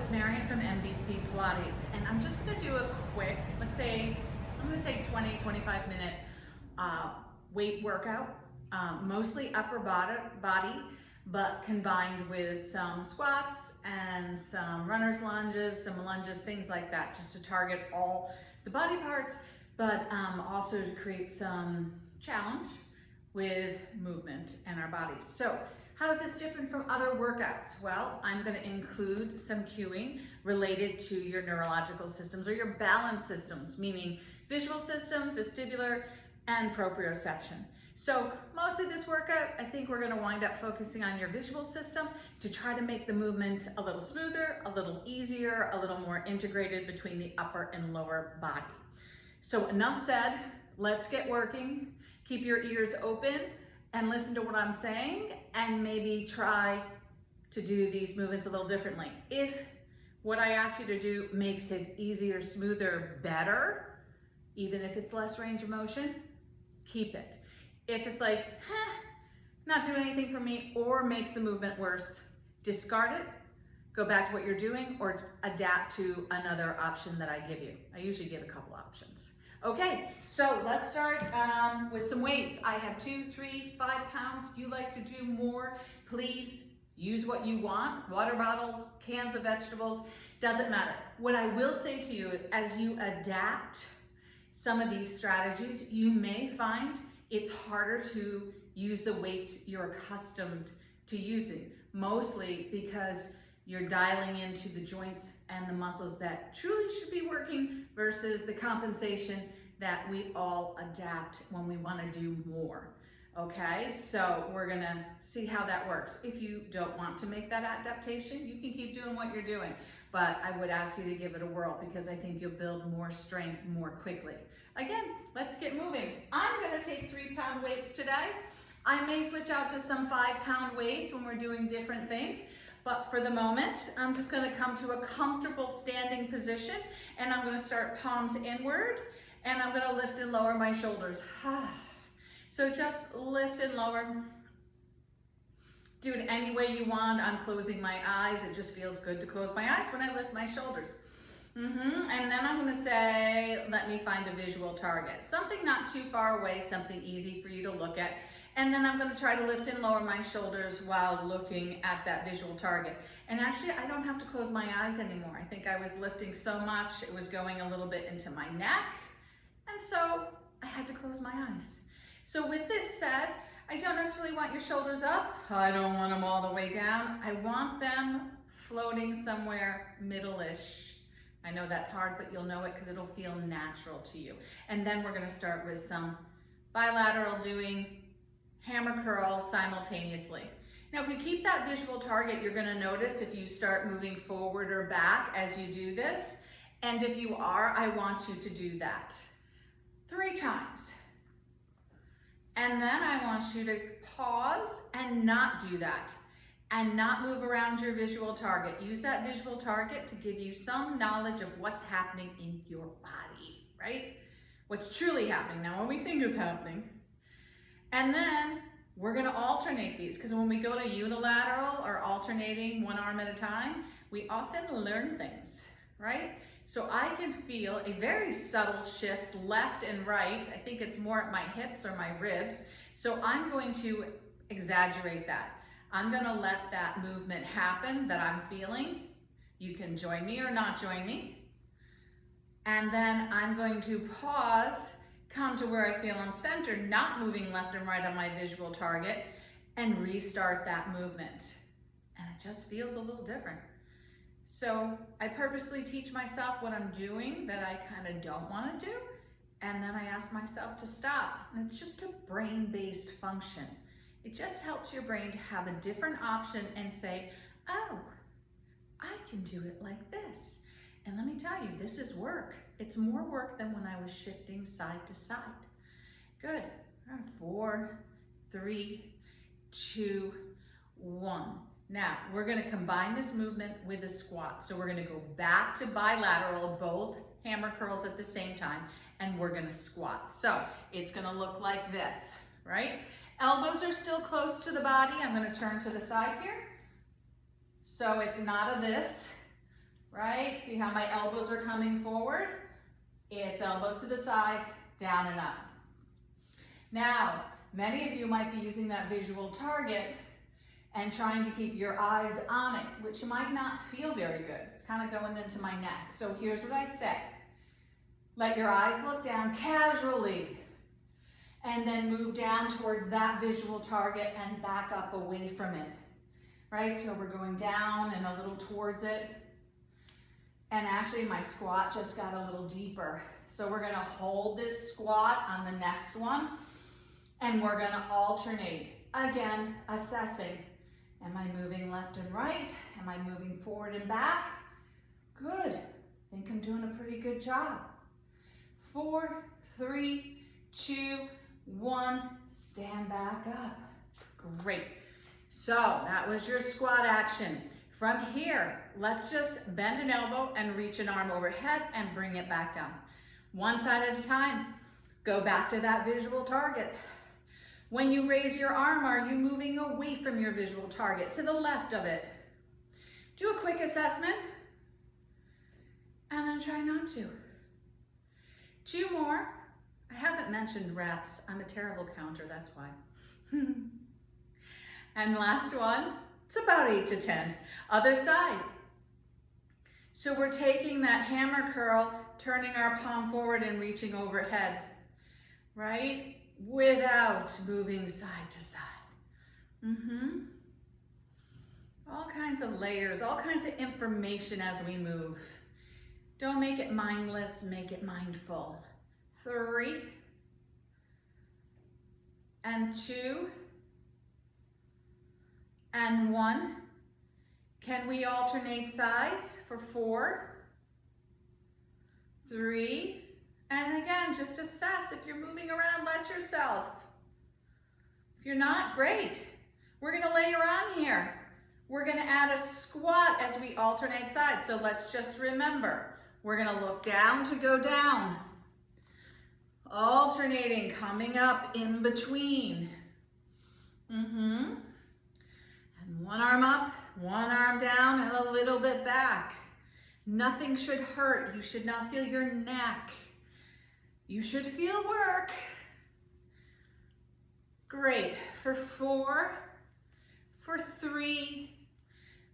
it's Marian from MBC Pilates, and I'm just going to do a quick, I'm going to say 20-25 minute weight workout, mostly upper body, but combined with some squats and some runner's lunges, some lunges, things like that, just to target all the body parts, but also to create some challenge with movement and our bodies. So how is this different from other workouts? Well, I'm going to include some cueing related to your neurological systems or your balance systems, meaning visual system, vestibular, and proprioception. So mostly this workout, I think we're going to wind up focusing on your visual system to try to make the movement a little smoother, a little easier, a little more integrated between the upper and lower body. So enough said, let's get working. Keep your ears open and listen to what I'm saying, and maybe try to do these movements a little differently. If what I ask you to do makes it easier, smoother, better, even if it's less range of motion, keep it. If it's like, not doing anything for me, or makes the movement worse, discard it, go back to what you're doing, or adapt to another option that I give you. I usually give a couple options. Okay, so let's start with some weights. I have 2, 3, 5 pounds. You like to do more, please use what you want. Water bottles, cans of vegetables, doesn't matter. What I will say to you, as you adapt some of these strategies, you may find it's harder to use the weights you're accustomed to using, mostly because you're dialing into the joints and the muscles that truly should be working versus the compensation that we all adapt when we want to do more. Okay, so we're gonna see how that works. If you don't want to make that adaptation, you can keep doing what you're doing, but I would ask you to give it a whirl because I think you'll build more strength more quickly. Again, let's get moving. I'm gonna take 3-pound weights today. I may switch out to some 5-pound weights when we're doing different things, but for the moment, I'm just gonna come to a comfortable standing position, and I'm gonna start palms inward, and I'm gonna lift and lower my shoulders. So just lift and lower. Do it any way you want. I'm closing my eyes. It just feels good to close my eyes when I lift my shoulders. And then I'm gonna say, let me find a visual target. Something not too far away, something easy for you to look at. And then I'm gonna try to lift and lower my shoulders while looking at that visual target. And actually, I don't have to close my eyes anymore. I think I was lifting so much, it was going a little bit into my neck. And so I had to close my eyes. So with this said, I don't necessarily want your shoulders up. I don't want them all the way down. I want them floating somewhere middle-ish. I know that's hard, but you'll know it because it'll feel natural to you. And then we're gonna start with some bilateral doing hammer curl simultaneously. Now, if you keep that visual target, you're gonna notice if you start moving forward or back as you do this. And if you are, I want you to do that 3 times. And then I want you to pause and not do that, and not move around your visual target. Use that visual target to give you some knowledge of what's happening in your body, right? What's truly happening, not what we think is happening. And then we're gonna alternate these, because when we go to unilateral or alternating one arm at a time, we often learn things, right? So I can feel a very subtle shift left and right. I think it's more at my hips or my ribs. So I'm going to exaggerate that. I'm gonna let that movement happen that I'm feeling. You can join me or not join me. And then I'm going to pause, come to where I feel I'm centered, not moving left and right on my visual target, and restart that movement. And it just feels a little different. So I purposely teach myself what I'm doing that I kind of don't want to do, and then I ask myself to stop. And it's just a brain-based function. It just helps your brain to have a different option and say, oh, I can do it like this. And let me tell you, this is work. It's more work than when I was shifting side to side. Good. 4, 3, 2, 1. Now, we're gonna combine this movement with a squat. So we're gonna go back to bilateral, both hammer curls at the same time, and we're gonna squat. So it's gonna look like this, right? Elbows are still close to the body. I'm gonna turn to the side here. So it's not a this, right? See how my elbows are coming forward? It's elbows to the side, down and up. Now, many of you might be using that visual target and trying to keep your eyes on it, which might not feel very good. It's kind of going into my neck. So here's what I say. Let your eyes look down casually and then move down towards that visual target and back up away from it, right? So we're going down and a little towards it. And actually my squat just got a little deeper. So we're gonna hold this squat on the next one and we're gonna alternate. Again, assessing. Am I moving left and right? Am I moving forward and back? Good. I think I'm doing a pretty good job. 4, 3, 2, 1, stand back up. Great. So that was your squat action. From here, let's just bend an elbow and reach an arm overhead and bring it back down. One side at a time. Go back to that visual target. When you raise your arm, are you moving away from your visual target, to the left of it? Do a quick assessment, and then try not to. 2 more. I haven't mentioned reps. I'm a terrible counter, that's why. And last one, it's about 8 to 10. Other side. So we're taking that hammer curl, turning our palm forward and reaching overhead, right? Without moving side to side. All kinds of layers, all kinds of information as we move. Don't make it mindless, make it mindful. 3 and 2 and 1. Can we alternate sides for 4, 3, and again, just assess. If you're moving around, let yourself. If you're not, great. We're gonna layer on here. We're gonna add a squat as we alternate sides. So let's just remember, we're gonna look down to go down. Alternating, coming up in between. And one arm up, one arm down, and a little bit back. Nothing should hurt. You should not feel your neck. You should feel work. Great. For 4, for 3,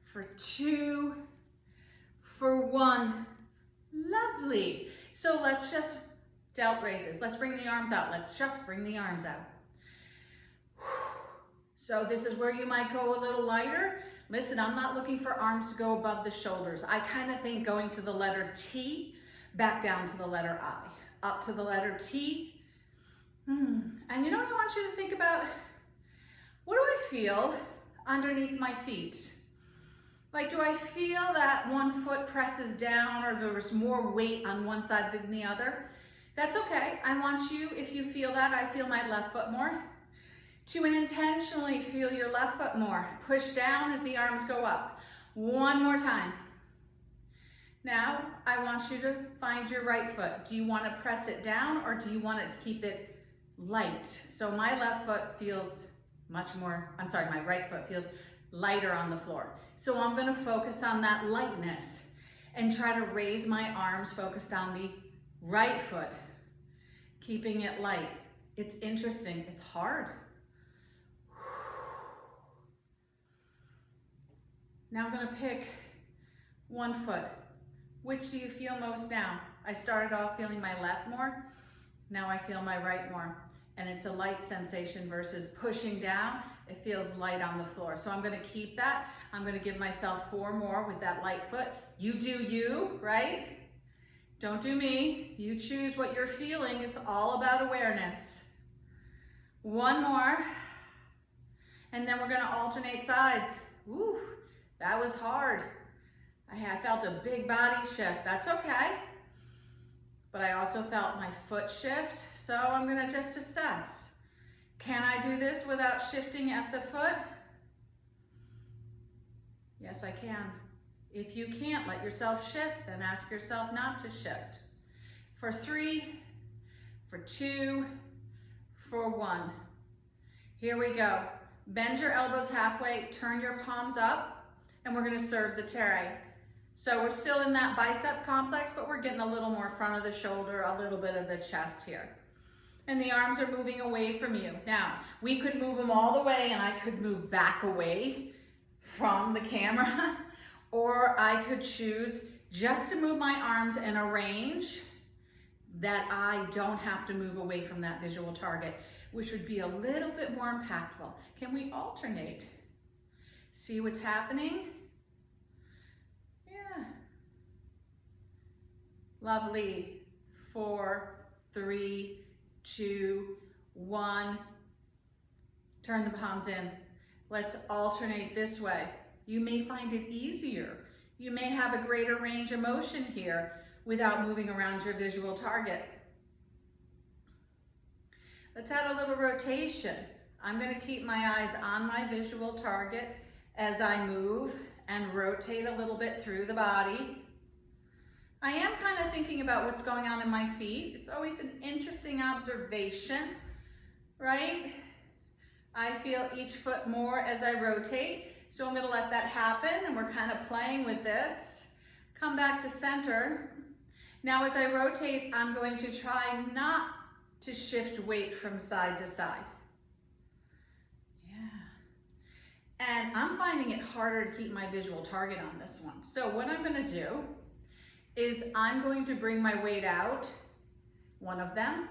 for 2, for 1. Lovely. So let's just delt raises. Let's bring the arms out. Let's just bring the arms out. So this is where you might go a little lighter. Listen, I'm not looking for arms to go above the shoulders. I kind of think going to the letter T, back down to the letter I. Up to the letter T. And you know what I want you to think about? What do I feel underneath my feet? Like, do I feel that one foot presses down or there's more weight on one side than the other? That's okay. I want you, if you feel that, I feel my left foot more, to intentionally feel your left foot more. Push down as the arms go up. One more time. Now, I want you to find your right foot. Do you want to press it down or do you want to keep it light? So my left foot feels my right foot feels lighter on the floor. So I'm going to focus on that lightness and try to raise my arms focused on the right foot, keeping it light. It's interesting. It's hard. Now I'm going to pick one foot. Which do you feel most now? I started off feeling my left more. Now I feel my right more. And it's a light sensation versus pushing down. It feels light on the floor. So I'm going to keep that. I'm going to give myself 4 more with that light foot. You do you, right? Don't do me. You choose what you're feeling. It's all about awareness. 1 more. And then we're going to alternate sides. Woo, that was hard. I felt a big body shift. That's okay. But I also felt my foot shift. So I'm going to just assess. Can I do this without shifting at the foot? Yes, I can. If you can't, let yourself shift, then ask yourself not to shift. For 3, for 2, for 1. Here we go. Bend your elbows halfway, turn your palms up, and we're going to serve the terre. So we're still in that bicep complex, but we're getting a little more front of the shoulder, a little bit of the chest here. And the arms are moving away from you. Now, we could move them all the way and I could move back away from the camera, or I could choose just to move my arms in a range that I don't have to move away from that visual target, which would be a little bit more impactful. Can we alternate? See what's happening? Yeah. Lovely. 4, 3, 2, 1. Turn the palms in. Let's alternate this way. You may find it easier. You may have a greater range of motion here without moving around your visual target. Let's add a little rotation. I'm going to keep my eyes on my visual target as I move and rotate a little bit through the body. I am kind of thinking about what's going on in my feet. It's always an interesting observation, right? I feel each foot more as I rotate, so I'm going to let that happen, and we're kind of playing with this. Come back to center. Now as I rotate, I'm going to try not to shift weight from side to side. Yeah. And I'm finding it harder to keep my visual target on this one. So what I'm going to do is I'm going to bring my weight out, one of them,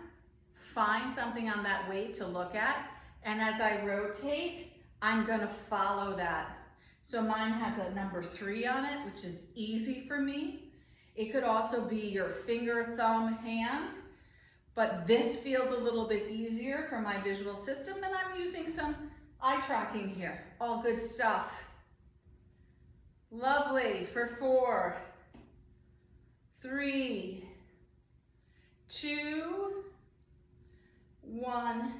find something on that weight to look at, and as I rotate, I'm going to follow that. So mine has a number 3 on it, which is easy for me. It could also be your finger, thumb, hand, but this feels a little bit easier for my visual system, and I'm using some eye tracking here. All good stuff. Lovely. For 4, 3, 2, 1.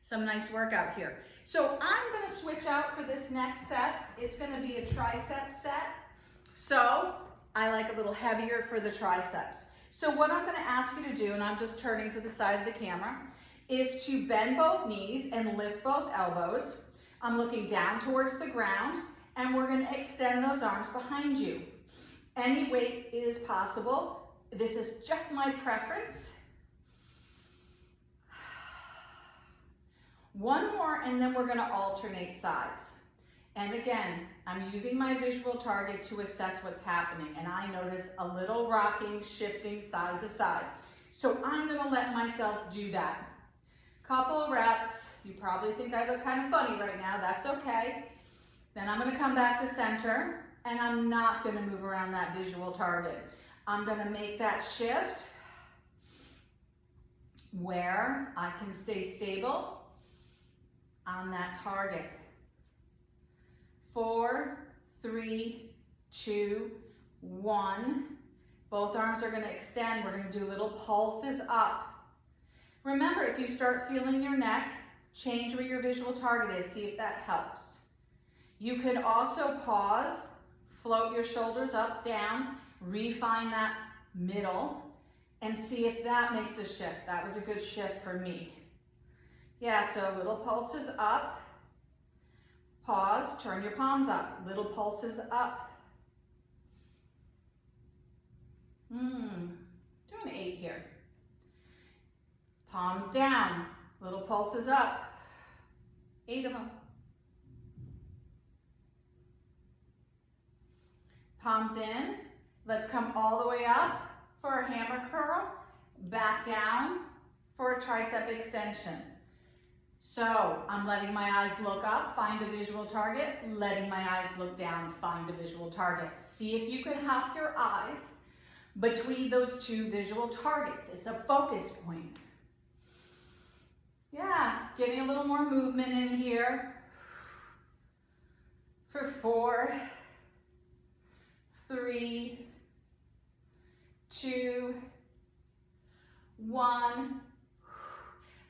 Some nice workout here. So I'm going to switch out for this next set. It's going to be a tricep set. So I like a little heavier for the triceps. So what I'm going to ask you to do, and I'm just turning to the side of the camera, is to bend both knees and lift both elbows. I'm looking down towards the ground, and we're going to extend those arms behind you. Any weight is possible. This is just my preference. One more, and then we're going to alternate sides. And again, I'm using my visual target to assess what's happening, and I notice a little rocking, shifting side to side. So I'm going to let myself do that. Couple of reps. You probably think I look kind of funny right now. That's okay. Then I'm going to come back to center, and I'm not going to move around that visual target. I'm going to make that shift where I can stay stable on that target. 4, 3, 2, 1. Both arms are going to extend. We're going to do little pulses up. Remember, if you start feeling your neck, change where your visual target is. See if that helps. You could also pause, float your shoulders up, down, refine that middle, and see if that makes a shift. That was a good shift for me. Yeah, so little pulses up, pause, turn your palms up, little pulses up. Doing 8 here. Palms down, little pulses up, 8 of them. Palms in, let's come all the way up for a hammer curl, back down for a tricep extension. So I'm letting my eyes look up, find a visual target, letting my eyes look down, find a visual target. See if you can hop your eyes between those two visual targets. It's a focus point. Yeah, getting a little more movement in here. For 4, 3, 2, 1.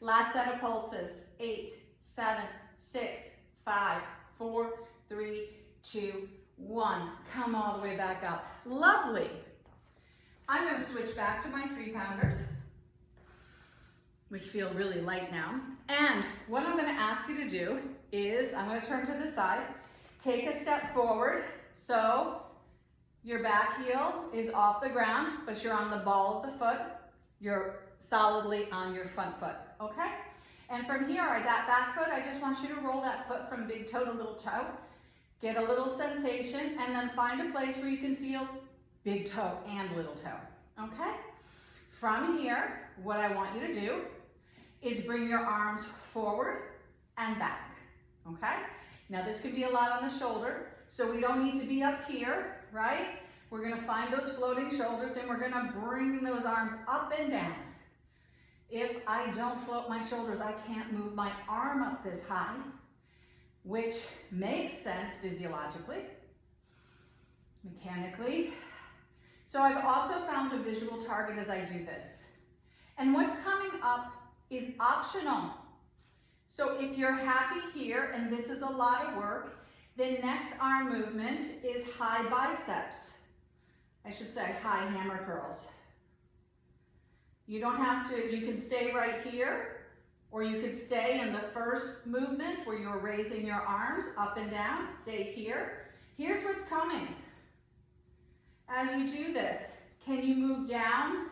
Last set of pulses. 8, 7, 6, 5, 4, 3, 2, 1. Come all the way back up. Lovely. I'm going to switch back to my 3-pounders, which feel really light now. And what I'm going to ask you to do is, I'm going to turn to the side, take a step forward. So your back heel is off the ground, but you're on the ball of the foot. You're solidly on your front foot, okay? And from here, that back foot, I just want you to roll that foot from big toe to little toe. Get a little sensation, and then find a place where you can feel big toe and little toe, okay? From here, what I want you to do is bring your arms forward and back, okay? Now this could be a lot on the shoulder, so we don't need to be up here, right? We're gonna find those floating shoulders and we're gonna bring those arms up and down. If I don't float my shoulders, I can't move my arm up this high, which makes sense physiologically, mechanically. So I've also found a visual target as I do this. And what's coming up is optional. So if you're happy here, and this is a lot of work, the next arm movement is high biceps. I should say high hammer curls. You don't have to, you can stay right here, or you could stay in the first movement where you're raising your arms up and down, stay here. Here's what's coming. As you do this, can you move down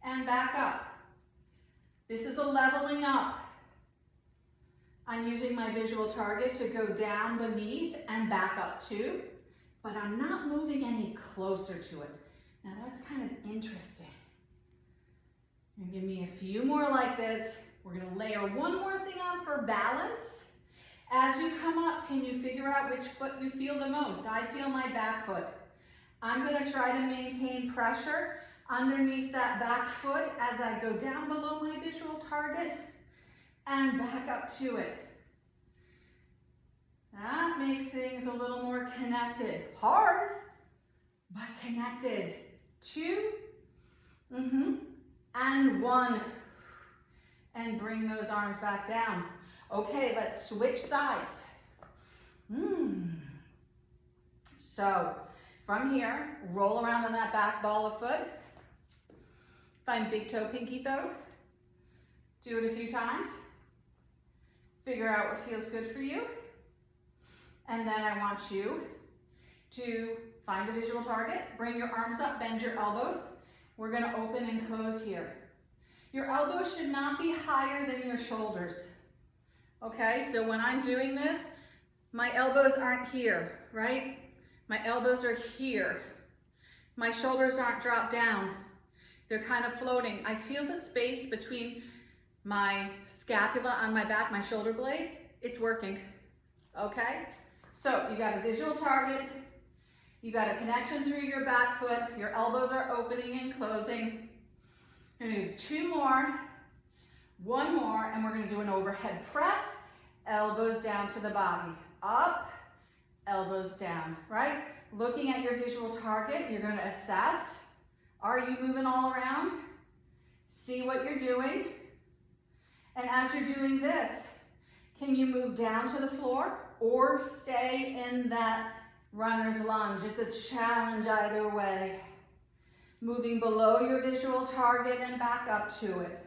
and back up? This is a leveling up. I'm using my visual target to go down beneath and back up too, but I'm not moving any closer to it. Now that's kind of interesting. And give me a few more like this. We're gonna layer one more thing on for balance. As you come up, can you figure out which foot you feel the most? I feel my back foot. I'm gonna try to maintain pressure underneath that back foot as I go down below my visual target and back up to it. That makes things a little more connected. Hard, but connected. 2, and 1. And bring those arms back down. Okay, let's switch sides. So from here, roll around on that back ball of foot. Find big toe, pinky toe. Do it a few times. Figure out what feels good for you. And then I want you to find a visual target. Bring your arms up, bend your elbows. We're gonna open and close here. Your elbows should not be higher than your shoulders. Okay, so when I'm doing this, my elbows aren't here, right? My elbows are here. My shoulders aren't dropped down. They're kind of floating. I feel the space between my scapula on my back, my shoulder blades. It's working, okay? So you got a visual target. You got a connection through your back foot. Your elbows are opening and closing. We're gonna do 2 more, 1 more, and we're gonna do an overhead press. Elbows down to the body. Up, elbows down, right? Looking at your visual target, you're gonna assess. Are you moving all around? See what you're doing. And as you're doing this, can you move down to the floor or stay in that runner's lunge? It's a challenge either way. Moving below your visual target and back up to it.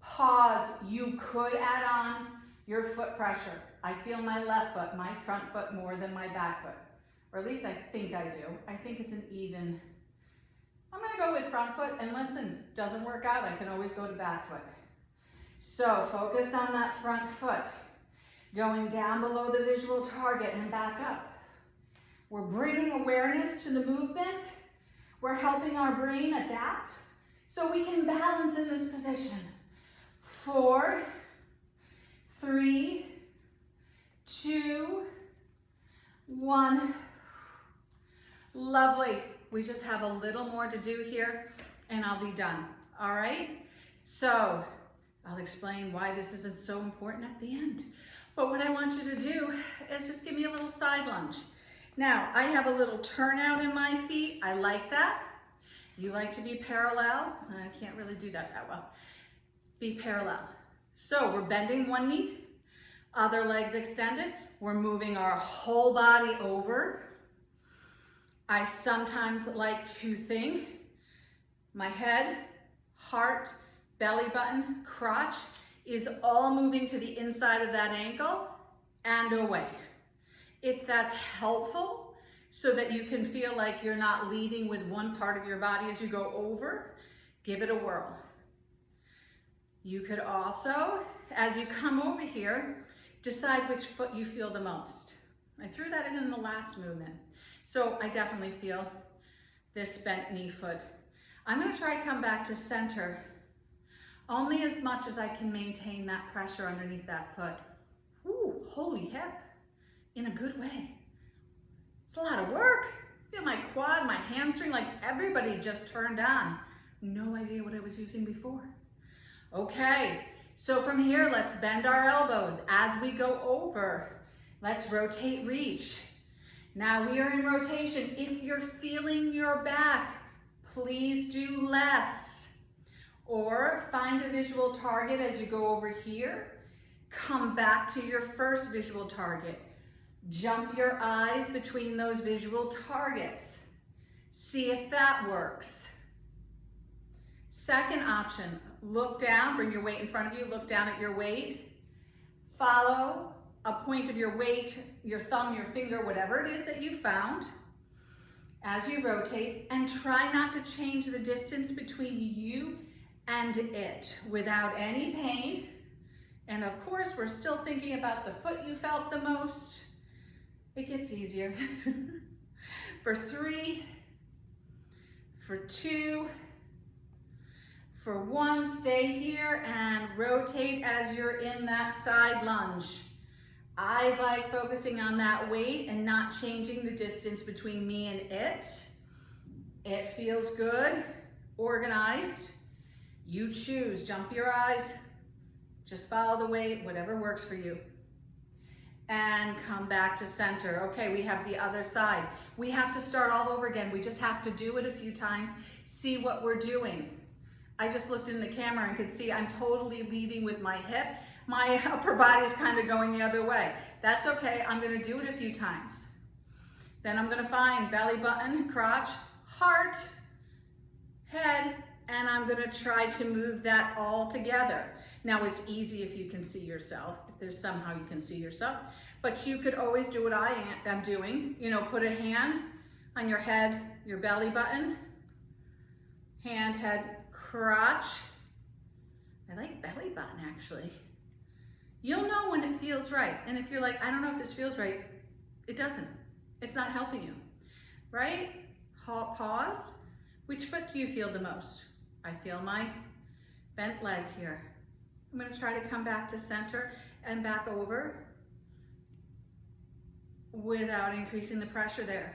Pause. You could add on your foot pressure. I feel my left foot, my front foot more than my back foot. Or at least I think I do. I think it's an even. I'm gonna go with front foot, and listen, doesn't work out, I can always go to back foot. So focus on that front foot. Going down below the visual target and back up. We're bringing awareness to the movement. We're helping our brain adapt so we can balance in this position. 4, 3, 2, 1. Lovely. We just have a little more to do here and I'll be done. All right? So I'll explain why this isn't so important at the end. But what I want you to do is just give me a little side lunge. Now, I have a little turnout in my feet. I like that. You like to be parallel. I can't really do that well. Be parallel. So we're bending one knee, other leg's extended. We're moving our whole body over. I sometimes like to think my head, heart, belly button, crotch is all moving to the inside of that ankle and away. If that's helpful, so that you can feel like you're not leading with one part of your body as you go over, give it a whirl. You could also, as you come over here, decide which foot you feel the most. I threw that in the last movement. So I definitely feel this bent knee foot. I'm gonna try to come back to center only as much as I can maintain that pressure underneath that foot. Ooh, holy hip, in a good way. It's a lot of work. I feel my quad, my hamstring, like everybody just turned on. No idea what I was using before. Okay, so from here, let's bend our elbows as we go over. Let's rotate, reach. Now we are in rotation. If you're feeling your back, please do less. Or find a visual target as you go over here. Come back to your first visual target. Jump your eyes between those visual targets. See if that works. Second option, look down, bring your weight in front of you, look down at your weight. Follow a point of your weight, your thumb, your finger, whatever it is that you found as you rotate, and try not to change the distance between you and it without any pain. And of course, we're still thinking about the foot you felt the most. It gets easier. For 3, for 2, for 1, stay here and rotate as you're in that side lunge. I like focusing on that weight and not changing the distance between me and it. It feels good, organized. You choose, jump your eyes, just follow the weight, whatever works for you. And come back to center. Okay, we have the other side. We have to start all over again. We just have to do it a few times, see what we're doing. I just looked in the camera and could see I'm totally leading with my hip. My upper body is kind of going the other way. That's okay, I'm gonna do it a few times. Then I'm gonna find belly button, crotch, heart, head, and I'm gonna try to move that all together. Now it's easy if you can see yourself, if there's somehow you can see yourself, but you could always do what I am doing. You know, put a hand on your head, your belly button, hand, head, crotch. I like belly button actually. You'll know when it feels right. And if you're like, I don't know if this feels right, it doesn't. It's not helping you, right? Pause. Which foot do you feel the most? I feel my bent leg here. I'm gonna try to come back to center and back over without increasing the pressure there.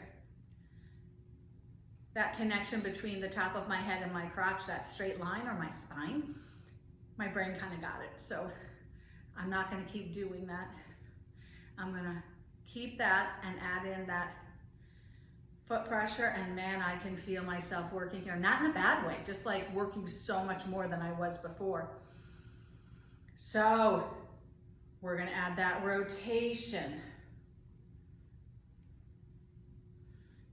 That connection between the top of my head and my crotch, that straight line or my spine, my brain kind of got it. So I'm not gonna keep doing that. I'm gonna keep that and add in that foot pressure, and man, I can feel myself working here. Not in a bad way, just like working so much more than I was before. So we're gonna add that rotation.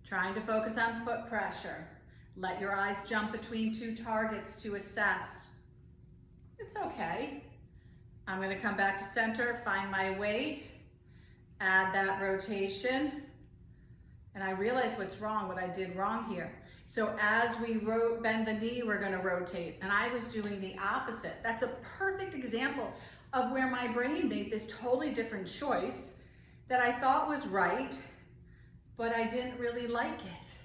Trying to focus on foot pressure. Let your eyes jump between 2 targets to assess. It's okay. I'm gonna come back to center, find my weight, add that rotation, and I realize what's wrong, what I did wrong here. So as we bend the knee, we're gonna rotate, and I was doing the opposite. That's a perfect example of where my brain made this totally different choice that I thought was right, but I didn't really like it.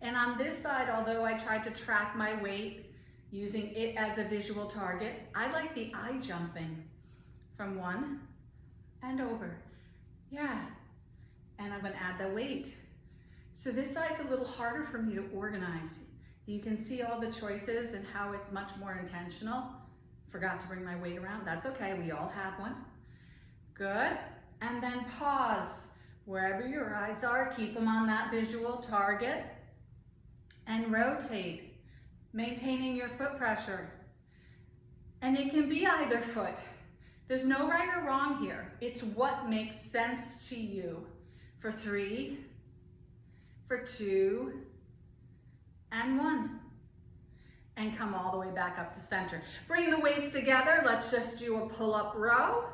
And on this side, although I tried to track my weight using it as a visual target, I like the eye jumping from 1 and over. Yeah, and I'm gonna add the weight. So this side's a little harder for me to organize. You can see all the choices and how it's much more intentional. Forgot to bring my weight around, that's okay, we all have one. Good, and then pause. Wherever your eyes are, keep them on that visual target and rotate, maintaining your foot pressure. And it can be either foot. There's no right or wrong here. It's what makes sense to you. For 3, for 2, and 1. And come all the way back up to center. Bring the weights together. Let's just do a pull-up row.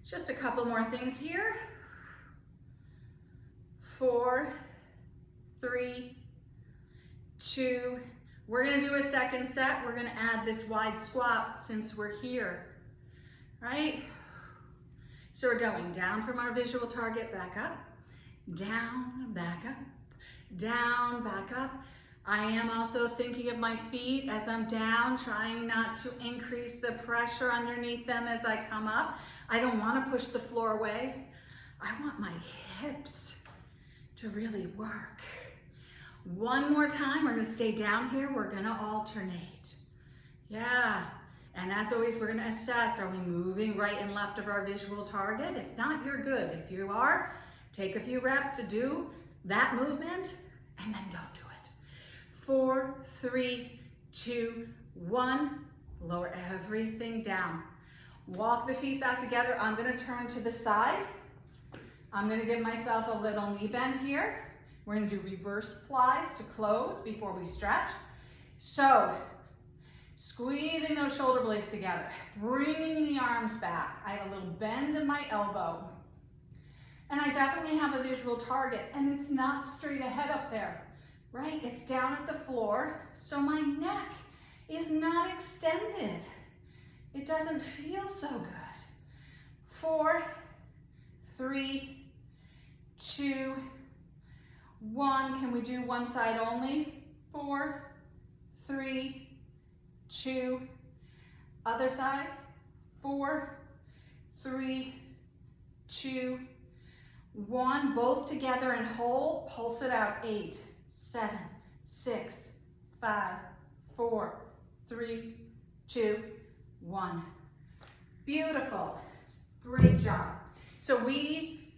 Just a couple more things here. 4, 3, 2. We're gonna do a second set. We're gonna add this wide squat since we're here, right? So we're going down from our visual target, back up, down, back up, down, back up. I am also thinking of my feet as I'm down, trying not to increase the pressure underneath them as I come up. I don't want to push the floor away. I want my hips to really work. One more time, we're gonna stay down here. We're gonna alternate. Yeah, and as always, we're gonna assess, are we moving right and left of our visual target? If not, you're good. If you are, take a few reps to do that movement and then don't do it. 4, 3, 2, 1. Lower everything down. Walk the feet back together. I'm gonna turn to the side. I'm gonna give myself a little knee bend here. We're gonna do reverse flies to close before we stretch. So, squeezing those shoulder blades together, bringing the arms back. I have a little bend in my elbow. And I definitely have a visual target, and it's not straight ahead up there, right? It's down at the floor, so my neck is not extended. It doesn't feel so good. 4, 3, 2, 1. Can we do one side only? 4, 3, 2. Other side. 4, 3, 2, 1. Both together and hold. Pulse it out. 8, 7, 6, 5, 4, 3, 2, 1. Beautiful. Great job. So we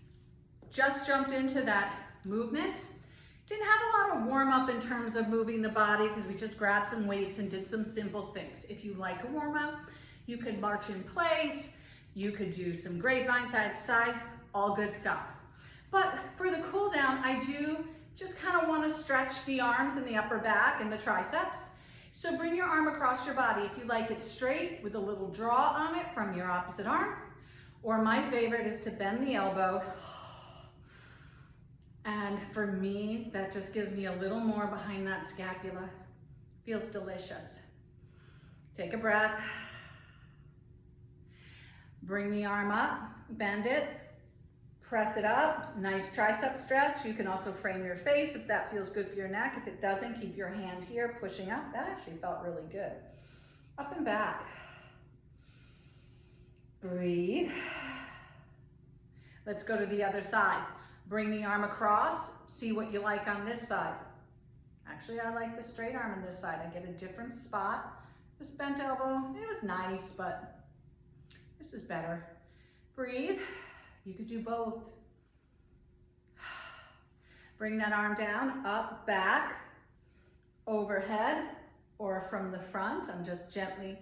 just jumped into that movement. Didn't have a lot of warm up in terms of moving the body because we just grabbed some weights and did some simple things. If you like a warm up, you could march in place, you could do some grapevine side to side, all good stuff. But for the cool down, I do just kind of want to stretch the arms and the upper back and the triceps. So bring your arm across your body. If you like it straight with a little draw on it from your opposite arm, or my favorite is to bend the elbow. And for me, that just gives me a little more behind that scapula. Feels delicious. Take a breath. Bring the arm up, bend it, press it up. Nice tricep stretch. You can also frame your face if that feels good for your neck. If it doesn't, keep your hand here pushing up. That actually felt really good. Up and back. Breathe. Let's go to the other side. Bring the arm across, see what you like on this side. Actually, I like the straight arm on this side. I get a different spot. This bent elbow, it was nice, but this is better. Breathe. You could do both. Bring that arm down, up, back, overhead, or from the front. I'm just gently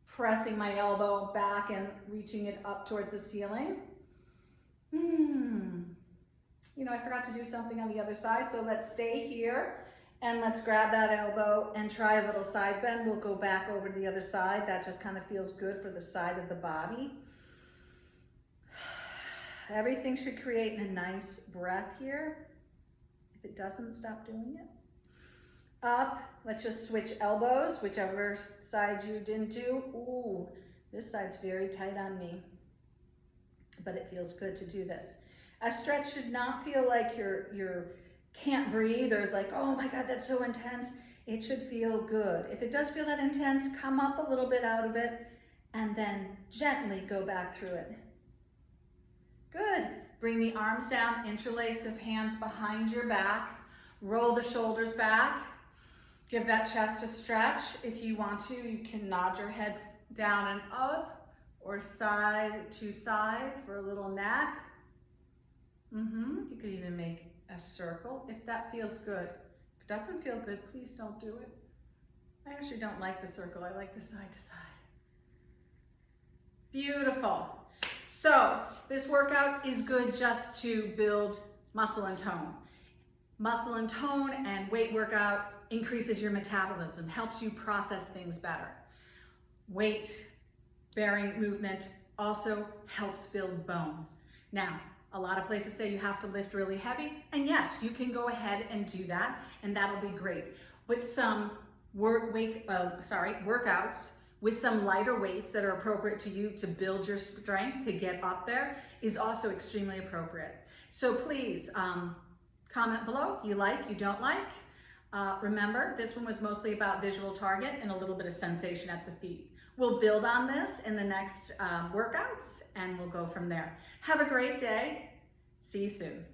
pressing my elbow back and reaching it up towards the ceiling. You know, I forgot to do something on the other side, so let's stay here and let's grab that elbow and try a little side bend. We'll go back over to the other side. That just kind of feels good for the side of the body. Everything should create a nice breath here. If it doesn't, stop doing it. Up, let's just switch elbows, whichever side you didn't do. Ooh, this side's very tight on me, but it feels good to do this. A stretch should not feel like you're can't breathe or is like, oh my God, that's so intense. It should feel good. If it does feel that intense, come up a little bit out of it and then gently go back through it. Good. Bring the arms down, interlace the hands behind your back, roll the shoulders back, give that chest a stretch. If you want to, you can nod your head down and up or side to side for a little neck. You could even make a circle if that feels good. If it doesn't feel good, please don't do it. I actually don't like the circle. I like the side to side. Beautiful. So this workout is good just to build muscle and tone. Muscle and tone and weight workout increases your metabolism, helps you process things better. Weight bearing movement also helps build bone. Now, A lot of places say you have to lift really heavy, and yes, you can go ahead and do that, and that'll be great. With some workouts with some lighter weights that are appropriate to you to build your strength to get up there is also extremely appropriate. So please comment below, you like, you don't like. Remember, this one was mostly about visual target and a little bit of sensation at the feet. We'll build on this in the next workouts and we'll go from there. Have a great day. See you soon.